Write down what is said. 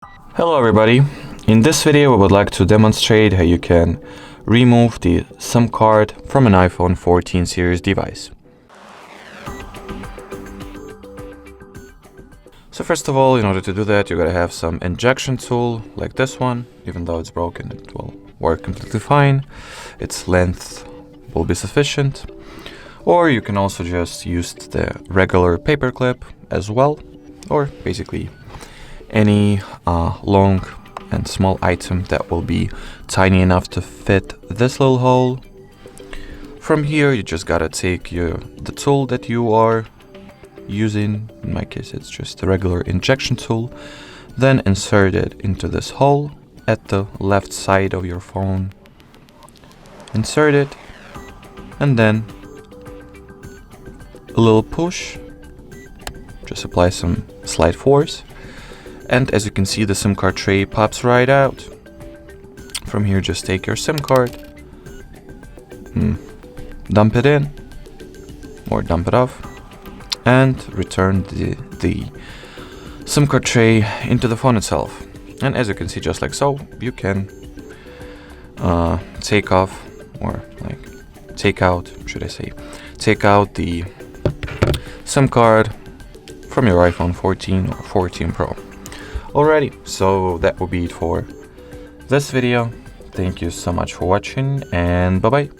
Hello everybody, in this video we would like to demonstrate how you can remove the SIM card from an iPhone 14 series device. So first of all, in order to do that, you gotta have some injection tool like this one. Even though it's broken, it will work completely fine. Its length will be sufficient. Or you can also just use the regular paper clip as well, or basically any long and small item that will be tiny enough to fit this little hole. From here, you just gotta take the tool that you are using. In my case, it's just a regular injection tool. Then insert it into this hole at the left side of your phone. Insert it, and then a little push. Just apply some slight force. And as you can see, the SIM card tray pops right out. From here, just take your SIM card, dump it in, or dump it off, and return the SIM card tray into the phone itself. And as you can see, just like so, you can take out the SIM card from your iPhone 14 or 14 Pro. Alrighty, so that will be it for this video. Thank you so much for watching, and bye bye.